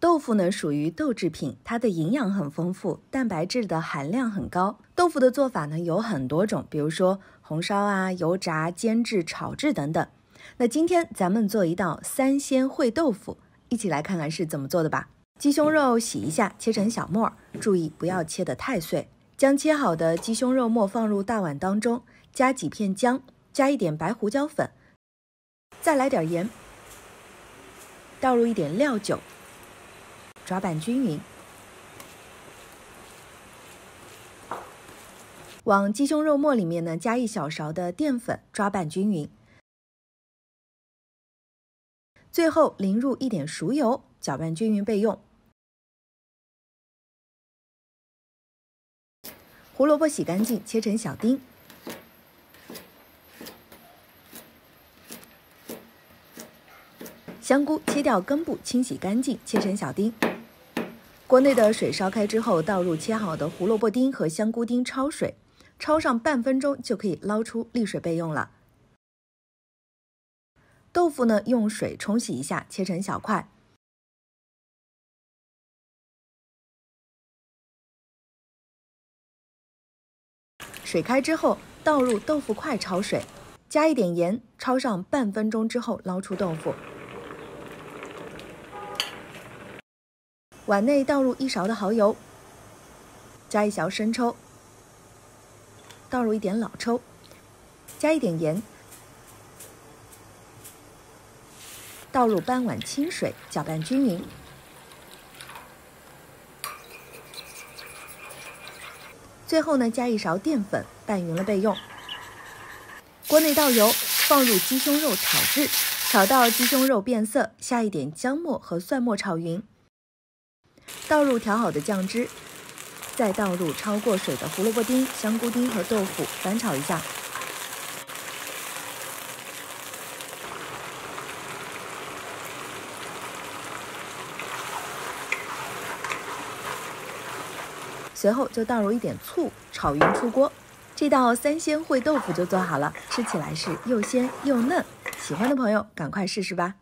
豆腐呢属于豆制品，它的营养很丰富，蛋白质的含量很高。豆腐的做法呢有很多种，比如说红烧啊、油炸、煎制、炒制等等。那今天咱们做一道3鲜烩豆腐，一起来看看是怎么做的吧。鸡胸肉洗一下，切成小末，注意不要切得太碎。将切好的鸡胸肉末放入大碗当中，加几片姜，加一点白胡椒粉，再来点盐，倒入一点料酒，抓拌均匀。往鸡胸肉末里面呢加1小勺的淀粉，抓拌均匀。最后淋入一点熟油，搅拌均匀备用。胡萝卜洗干净，切成小丁。香菇切掉根部，清洗干净，切成小丁。锅内的水烧开之后，倒入切好的胡萝卜丁和香菇丁焯水，焯上半分钟就可以捞出沥水备用了。豆腐呢，用水冲洗一下，切成小块。水开之后，倒入豆腐块焯水，加一点盐，焯上半分钟之后捞出豆腐。碗内倒入1勺的蚝油，加1勺生抽，倒入一点老抽，加一点盐，倒入半碗清水，搅拌均匀。最后呢，加1勺淀粉，拌匀了备用。锅内倒油，放入鸡胸肉炒制，炒到鸡胸肉变色，下一点姜末和蒜末炒匀。倒入调好的酱汁，再倒入焯过水的胡萝卜丁、香菇丁和豆腐，翻炒一下。随后就倒入一点醋，炒匀出锅。这道3鲜烩豆腐就做好了，吃起来是又鲜又嫩。喜欢的朋友赶快试试吧。